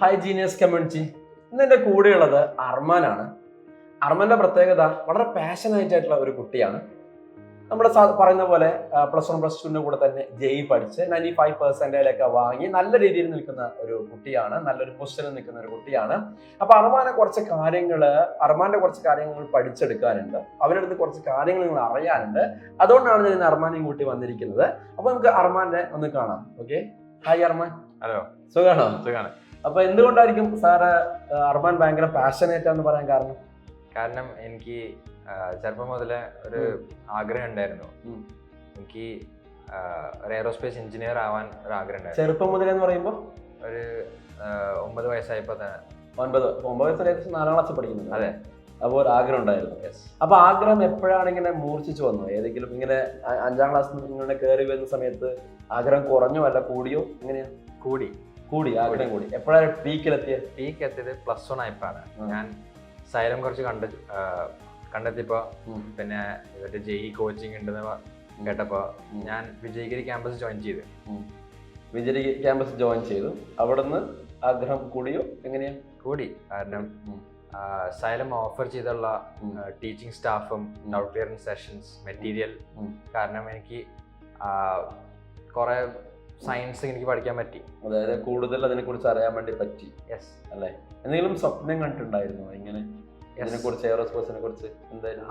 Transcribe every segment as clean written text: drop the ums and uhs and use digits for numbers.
Hi genius community. ഇന്ന് എൻ്റെ കൂടെയുള്ളത് അർമാനാണ്. അർമാൻ്റെ പ്രത്യേകത വളരെ പാഷനേറ്റ് ആയിട്ടുള്ള ഒരു കുട്ടിയാണ്. നമ്മുടെ പറയുന്ന പോലെ +1 +2 കൂടെ തന്നെ ജെഇ പഠിച്ച് 95% വാങ്ങി നല്ല രീതിയിൽ നിൽക്കുന്ന ഒരു കുട്ടിയാണ്. നല്ലൊരു പൊസിഷനിൽ നിൽക്കുന്ന ഒരു കുട്ടിയാണ്. അപ്പൊ അർമാന്റെ കുറച്ച് കാര്യങ്ങൾ പഠിച്ചെടുക്കാനുണ്ട്. അവരുടെ കുറച്ച് കാര്യങ്ങൾ നിങ്ങൾ അറിയാനുണ്ട്. അതുകൊണ്ടാണ് ഞാൻ ഇന്ന് അർമാനെയും കൂട്ടി വന്നിരിക്കുന്നത്. അപ്പൊ നമുക്ക് അർമാനെ ഒന്ന് കാണാം. Okay, hi Armaan. ഹലോ, സുഖാണോ? സുഖാണ്. അപ്പൊ എന്തുകൊണ്ടായിരിക്കും സാറ് അർമാൻ ഭയങ്കര പാഷനേറ്റ് എന്ന് പറയാൻ കാരണം? കാരണം എനിക്ക് ചെറുപ്പം മുതലേ ഒരു ആഗ്രഹം ഉണ്ടായിരുന്നു. എനിക്ക് ഒരു എയറോസ്പേസ് എഞ്ചിനീയർ ആവാൻ ഒരു ആഗ്രഹം ഉണ്ടായിരുന്നു. ചെറുപ്പം മുതലെന്ന് പറയുമ്പോ ഒരു 9 വയസ്സായപ്പോ തന്നെ. 9 വയസ്സിൽ 4ാം ക്ലാസ്സിൽ പഠിക്കുന്നത്. അതെ. അപ്പോൾ ഒരു ആഗ്രഹം ഉണ്ടായിരുന്നു. അപ്പൊ ആഗ്രഹം എപ്പോഴാണ് ഇങ്ങനെ മൂർച്ഛിച്ചു വന്നു? ഏതെങ്കിലും ഇങ്ങനെ 5ാം ക്ലാസ്സിൽ ഇങ്ങനെ കയറി വരുന്ന സമയത്ത് ആഗ്രഹം കുറഞ്ഞോ അല്ല കൂടിയോ? എങ്ങനെയാ? കൂടി ആഗ്രഹം കൂടി. എപ്പോഴാണ് പീക്ക് എത്തിയത്? +1 ആയപ്പോഴാണ്. ഞാൻ സൈലം കുറച്ച് കണ്ടെത്തിയപ്പോ പിന്നെ ഇവരുടെ ജെഇ കോച്ചിങ് ഉണ്ടെന്ന് കേട്ടപ്പോ ഞാൻ വിജയഗിരി ക്യാമ്പസ് ജോയിൻ ചെയ്തു. അവിടുന്ന് ആഗ്രഹം കൂടിയോ? എങ്ങനെയാ? കൂടി. കാരണം സൈലം ഓഫർ ചെയ്തുള്ള ടീച്ചിങ് സ്റ്റാഫും ഡൗട്ട് ക്ലിയറിംഗ് സെഷൻസ് മെറ്റീരിയൽ കാരണം എനിക്ക് കുറെ സയൻസ് എനിക്ക് പഠിക്കാൻ പറ്റി. അതായത് കൂടുതൽ അതിനെ കുറിച്ച് അറിയാൻ വേണ്ടി പറ്റി. യെസ് അല്ലേ? എന്തെങ്കിലും സ്വപ്നം കണ്ടിട്ടുണ്ടായിരുന്നു ഇങ്ങനെ ഇതിനെ കുറിച്ച്, എയറോസ്പേസിനെ കുറിച്ച്? എന്തായാലും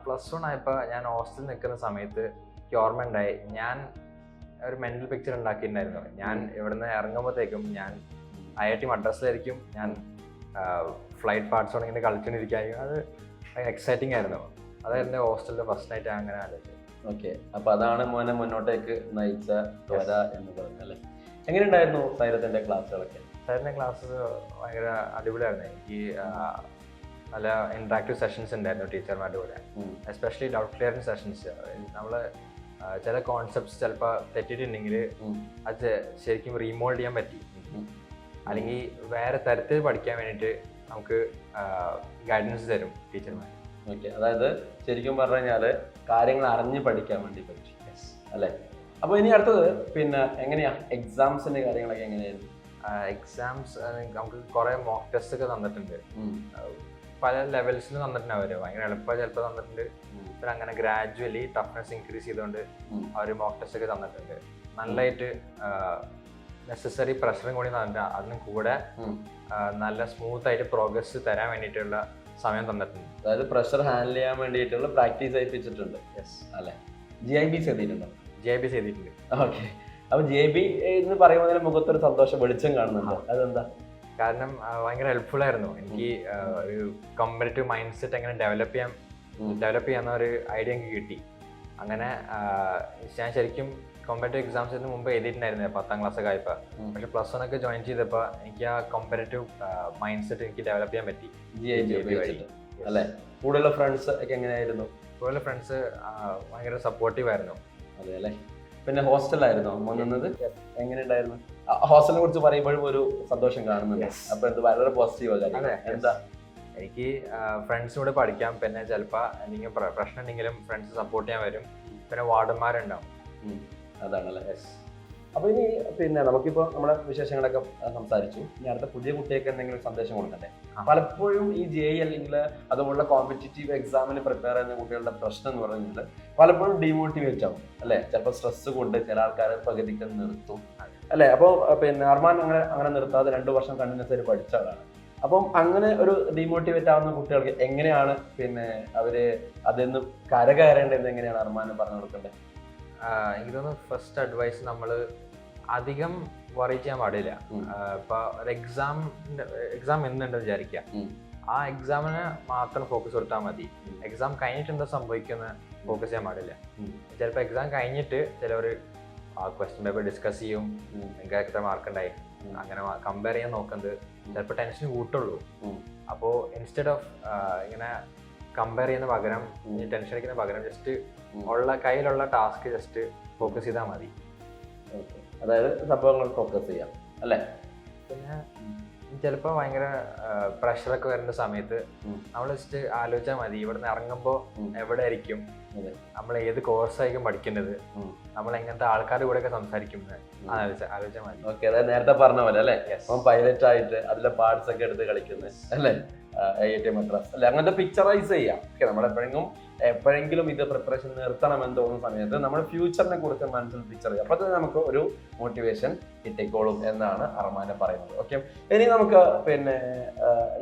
+1 ആയപ്പോ ഞാൻ ഹോസ്റ്റലിൽ നിൽക്കുന്ന സമയത്ത് എനിക്ക് ഓർമ്മ ഉണ്ടായി, ഞാൻ ഒരു മെന്റൽ പിക്ചർ ഉണ്ടാക്കിയിട്ടുണ്ടായിരുന്നു. ഞാൻ ഇവിടുന്ന് ഇറങ്ങുമ്പോഴത്തേക്കും ഞാൻ IIT മദ്രാസിലായിരിക്കും. ഞാൻ ഫ്ലൈറ്റ് പാർട്സോടെ ഇങ്ങനെ കളിച്ചുകൊണ്ടിരിക്കുകയായിരിക്കും. അത് എക്സൈറ്റിംഗ് ആയിരുന്നു. അതായിരുന്നു ഹോസ്റ്റലിന്റെ ഫസ്റ്റ് നൈറ്റ്. അങ്ങനെ ആലോചിച്ചു. ഓക്കെ, അപ്പൊ അതാണ് മോനെ മുന്നോട്ടേക്ക് നയിച്ച ത്വര എന്ന് പറഞ്ഞല്ലേ. എങ്ങനെയുണ്ടായിരുന്നു സൈലത്തിന്റെ ക്ലാസ്സുകളൊക്കെ? സൈലത്തിന്റെ ക്ലാസ്സസ് ഭയങ്കര അടിപൊളിയായിരുന്നു. എനിക്ക് നല്ല ഇന്ററാക്റ്റീവ് സെഷൻസ് ഉണ്ടായിരുന്നു ടീച്ചർമാരുടെ കൂടെ. Especially doubt clearing sessions. നമ്മള് ചില കോൺസെപ്റ്റ്സ് ചിലപ്പോൾ തെറ്റിയിട്ടുണ്ടെങ്കിൽ അത് ശരിക്കും റീമോൾഡ് ചെയ്യാൻ പറ്റി. അല്ലെങ്കിൽ വേറെ തരത്തിൽ പഠിക്കാൻ വേണ്ടിയിട്ട് നമുക്ക് ഗൈഡൻസ് തരും ടീച്ചർമാർ. ഓക്കെ, അതായത് ശരിക്കും പറഞ്ഞു കഴിഞ്ഞാൽ കാര്യങ്ങൾ അറിഞ്ഞ് പഠിക്കാൻ വേണ്ടി പറ്റും അല്ലേ? അപ്പോൾ ഇനി അടുത്തത് പിന്നെ എങ്ങനെയാ എക്സാംസിന്റെ കാര്യങ്ങളൊക്കെ എങ്ങനെയായിരുന്നു? എക്സാംസ് നമുക്ക് കുറേ മോക്ക് ടെസ്റ്റ് ഒക്കെ തന്നിട്ടുണ്ട്. പല ലെവൽസിൽ തന്നിട്ടുണ്ട്. അവർ ഭയങ്കര എളുപ്പം ചിലപ്പോൾ തന്നിട്ടുണ്ട്. പിന്നെ അങ്ങനെ ഗ്രാജുവലി ടഫ്നെസ് ഇൻക്രീസ് ചെയ്തുകൊണ്ട് അവർ മോക്ക് ടെസ്റ്റ് ഒക്കെ തന്നിട്ടുണ്ട്. നല്ലതായിട്ട് നെസസറി പ്രഷറും കൂടി തന്നിട്ടുണ്ട്. അതിനും കൂടെ നല്ല സ്മൂത്ത് ആയിട്ട് പ്രോഗ്രസ് തരാൻ വേണ്ടിയിട്ടുള്ള സമയം തന്നിട്ടുണ്ട്. അതായത് പ്രഷർ ഹാൻഡിൽ ചെയ്യാൻ വേണ്ടിയിട്ടുള്ള പ്രാക്ടീസ് ചെയ്യിപ്പിച്ചിട്ടുണ്ട്. യെസ് അല്ലേ? GIB ചെയ്തിട്ടുണ്ടോ? GIB ചെയ്തിട്ടുണ്ട്. ഓക്കെ, അപ്പൊ GIB എന്ന് പറയുമ്പോൾ മുഖത്തൊരു സന്തോഷം വെളിച്ചം കാണുന്നുണ്ട്. അതെന്താ? കാരണം ഭയങ്കര ഹെൽപ്ഫുൾ ആയിരുന്നു. എനിക്ക് ഒരു കമ്പാരിറ്റീവ് മൈൻഡ് സെറ്റ് എങ്ങനെ ഡെവലപ്പ് ചെയ്യാന്ന ഒരു ഐഡിയ എനിക്ക് കിട്ടി. അങ്ങനെ ഞാൻ ശരിക്കും കോമ്പറ്റീവ് എക്സാംസിന് മുമ്പ് എഴുതിയിട്ടുണ്ടായിരുന്നു 10ാം ക്ലാസ്സൊക്കെ ആയപ്പോൾ. പക്ഷെ +1 ഒക്കെ ജോയിൻ ചെയ്തപ്പോൾ എനിക്ക് ആ കോമ്പറ്റീവ് മൈൻഡ് സെറ്റ് എനിക്ക് ഡെവലപ്പ് ചെയ്യാൻ പറ്റി GIB വഴി അല്ലേ? കൂടുതലുള്ള ഫ്രണ്ട്സ് ഒക്കെ എങ്ങനെയായിരുന്നു? കൂടുതൽ ഫ്രണ്ട്സ് ഭയങ്കര സപ്പോർട്ടീവ് ആയിരുന്നു. അതെ അല്ലേ? പിന്നെ ഹോസ്റ്റലായിരുന്നോ നിന്നത്? എങ്ങനെ ഉണ്ടായിരുന്നു? ഹോസ്റ്റലിനെ കുറിച്ച് പറയുമ്പോഴും ഒരു സന്തോഷം കാണുന്നുണ്ട്. അപ്പൊ എന്ത് വളരെ പോസിറ്റീവ് കാര്യം. എന്താ? എനിക്ക് ഫ്രണ്ട്സിനോട് പഠിക്കാം. പിന്നെ ചിലപ്പോൾ എന്തെങ്കിലും പ്രശ്നം ഉണ്ടെങ്കിലും ഫ്രണ്ട്സ് സപ്പോർട്ട് ചെയ്യാൻ വരും. പിന്നെ വാർഡന്മാരുണ്ടാവും. അതാണല്ലേ? അപ്പൊ ഇനി പിന്നെ നമുക്കിപ്പോ നമ്മുടെ വിശേഷങ്ങളൊക്കെ സംസാരിച്ചു. ഇനി അടുത്ത പുതിയ കുട്ടിയൊക്കെ എന്തെങ്കിലും സന്ദേശം കൊടുക്കട്ടെ? പലപ്പോഴും ഈ JEE അല്ലെങ്കിൽ അതുപോലുള്ള കോമ്പറ്റീറ്റീവ് എക്സാമിന് പ്രിപ്പയർ ചെയ്യുന്ന കുട്ടികളുടെ പ്രശ്നം എന്ന് പറഞ്ഞാൽ പലപ്പോഴും ഡീമോട്ടിവേറ്റ് ആവും അല്ലെ? ചിലപ്പോൾ സ്ട്രെസ് കൊണ്ട് ചില ആൾക്കാർ പകുതിക്ക് നിർത്തും അല്ലെ? അപ്പോൾ പിന്നെ അർമാൻ അങ്ങനെ നിർത്താതെ 2 വർഷം കണ്ടിന്യൂസ് ആയിട്ട് പഠിച്ച ആളാണ്. അപ്പം അങ്ങനെ ഒരു ഡീമോട്ടിവേറ്റ് ആവുന്ന കുട്ടികൾക്ക് എങ്ങനെയാണ് പിന്നെ അവര് അതിൽ നിന്ന് കരകയറേണ്ടത്? എങ്ങനെയാണ് അർമാന് പറഞ്ഞു കൊടുക്കേണ്ടത്? എനിക്ക് തോന്നുന്നു ഫസ്റ്റ് അഡ്വൈസ് നമ്മൾ അധികം വറി ചെയ്യാൻ പാടില്ല. ഇപ്പൊ ഒരു എക്സാം എന്നുണ്ടെന്ന് വിചാരിക്കുക, ആ എക്സാമിന് മാത്രം ഫോക്കസ് കൊടുത്താൽ മതി. എക്സാം കഴിഞ്ഞിട്ട് എന്താ സംഭവിക്കുന്ന ഫോക്കസ് ചെയ്യാൻ പാടില്ല. ചിലപ്പോൾ എക്സാം കഴിഞ്ഞിട്ട് ചിലവർ ആ ക്വസ്റ്റ്യൻ പേപ്പർ ഡിസ്കസ് ചെയ്യും, നിങ്ങൾക്ക് എത്ര മാർക്ക് ഉണ്ടായി അങ്ങനെ കമ്പയർ ചെയ്യാൻ നോക്കുന്നത് ചിലപ്പോൾ ടെൻഷൻ കൂട്ടുള്ളൂ. അപ്പോൾ ഇൻസ്റ്റെഡ് ഓഫ് ഇങ്ങനെ കമ്പയർ ചെയ്യുന്ന പകരം ടെൻഷൻ അടിക്കുന്ന പകരം ജസ്റ്റ് കയ്യിലുള്ള ടാസ്ക് ജസ്റ്റ് ഫോക്കസ് ചെയ്താൽ മതി. അതായത് സംഭവങ്ങൾ ഫോക്കസ് ചെയ്യാം അല്ലേ? പിന്നെ ചിലപ്പോൾ ഭയങ്കര പ്രഷറൊക്കെ വരേണ്ട സമയത്ത് നമ്മൾ ജസ്റ്റ് ആലോചിച്ചാൽ മതി, ഇവിടുന്ന് ഇറങ്ങുമ്പോൾ എവിടെ ആയിരിക്കും, നമ്മൾ ഏത് കോഴ്സായിരിക്കും പഠിക്കേണ്ടത്, നമ്മൾ എങ്ങനത്തെ ആൾക്കാരുടെ കൂടെ ഒക്കെ സംസാരിക്കുന്നത് ആലോചിച്ചാൽ മതി. ഓക്കെ, അതായത് നേരത്തെ പറഞ്ഞ പോലെ അല്ലേ, അപ്പം പൈലറ്റ് ആയിട്ട് അതിലെ പാർട്സ് ഒക്കെ എടുത്ത് കളിക്കുന്നത് അല്ലേ, IIT മദ്രാസ് അല്ലെ, അങ്ങനത്തെ പിക്ചറൈസ് ചെയ്യാം. ഓക്കെ, നമ്മൾ എപ്പോഴെങ്കിലും ഇത് പ്രിപ്പറേഷൻ നിർത്തണമെന്ന് തോന്നുന്ന സമയത്ത് നമ്മൾ ഫ്യൂച്ചറിനെ കുറിച്ച് മനസ്സിൽ പിക്ചർ ചെയ്യാം. അപ്പോൾ തന്നെ നമുക്ക് ഒരു മോട്ടിവേഷൻ കിട്ടിക്കോളും എന്നാണ് അർമാനെ പറയുന്നത്. ഓക്കെ, ഇനി നമുക്ക് പിന്നെ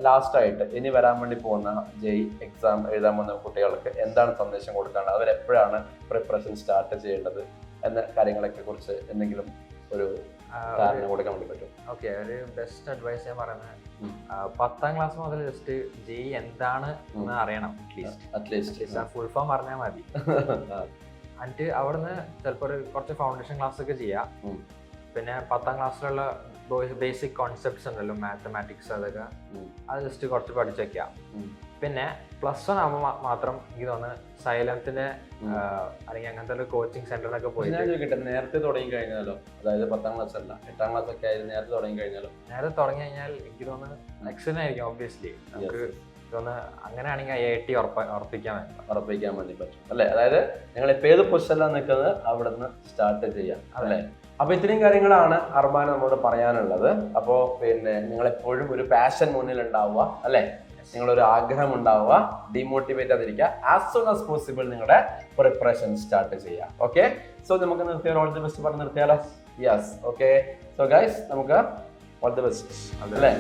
ലാസ്റ്റ് ആയിട്ട് ഇനി വരാൻ വേണ്ടി പോകുന്ന JEE എക്സാം എഴുതാൻ പോകുന്ന കുട്ടികൾക്ക് എന്താണ് സന്ദേശം കൊടുക്കാനുള്ളത്, അവരെപ്പോഴാണ് പ്രിപ്പറേഷൻ സ്റ്റാർട്ട് ചെയ്യേണ്ടത് എന്ന കാര്യങ്ങളൊക്കെ കുറിച്ച് എന്തെങ്കിലും ഒരു ധാരണ കൊടുക്കാൻ വേണ്ടി പറ്റും? ഓക്കെ, ഒരു ബെസ്റ്റ് അഡ്വൈസ് ഞാൻ പറയുന്നത് 10ാം ക്ലാസ് മുതൽ ജസ്റ്റ് JEE എന്താണ് എന്ന് അറിയണം. അറ്റ്ലീസ്റ്റ് ഫുൾ ഫോം പറഞ്ഞാൽ മതി. എന്നിട്ട് അവിടുന്ന് ചിലപ്പോൾ കുറച്ച് ഫൗണ്ടേഷൻ ക്ലാസ് ഒക്കെ ചെയ്യാം. പിന്നെ 10ാം ക്ലാസ്സിലുള്ള ബേസിക് കോൺസെപ്റ്റ്സ് ഉണ്ടല്ലോ, മാത്തമാറ്റിക്സ്, അതൊക്കെ അത് ജസ്റ്റ് കുറച്ച് പഠിച്ചു വെക്കാം. പിന്നെ +1 ആകുമ്പോൾ മാത്രം എനിക്ക് തോന്നുന്നു സൈലത്തിന്റെ അല്ലെങ്കിൽ അങ്ങനത്തെ കോച്ചിങ് സെന്ററിലൊക്കെ പോയി നേരത്തെ തുടങ്ങി കഴിഞ്ഞാലോ, അതായത് 10ാം ക്ലാസ് അല്ല 8ാം ക്ലാസ് ഒക്കെ ആയിരുന്നു, നേരത്തെ തുടങ്ങി കഴിഞ്ഞാലോ? നേരത്തെ തുടങ്ങി കഴിഞ്ഞാൽ എനിക്ക് തോന്നുന്നു എക്സലന്റ് ആയിരിക്കും. ഒബ്വിയസ്ലി നമുക്ക് തോന്നുന്നു അങ്ങനെയാണെങ്കിൽ IIT ഉറപ്പിക്കാൻ വേണ്ടി പറ്റും അല്ലെ. അതായത് നിങ്ങൾ ഇപ്പൊ ഏത് പൊസിഷനിലാണ് നിൽക്കുന്നത് അവിടെ നിന്ന് സ്റ്റാർട്ട് ചെയ്യാം അല്ലെ. അപ്പൊ ഇത്രയും കാര്യങ്ങളാണ് അർമാൻ നമ്മോട് പറയാനുള്ളത്. അപ്പോ പിന്നെ നിങ്ങൾ എപ്പോഴും ഒരു പാഷൻ മുന്നിൽ ഉണ്ടാവുക അല്ലെ, നിങ്ങളൊരു ആഗ്രഹം ഉണ്ടാവുക, ഡിമോട്ടിവേറ്റ് ആതിരിക്കുക. ആസ് സൂൺ ആസ് പോസിബിൾ നിങ്ങളുടെ പ്രിപ്പറേഷൻ സ്റ്റാർട്ട് ചെയ്യുക. ഓക്കെ, സോ നമുക്ക് നിർത്തിയാൽ ഓൾ ദി ബെസ്റ്റ് പറഞ്ഞ് നിർത്തിയാലോ? Yes, okay. സോ ഗൈസ്, നമുക്ക് ഓൾ ദി ബെസ്റ്റ് അല്ലേ.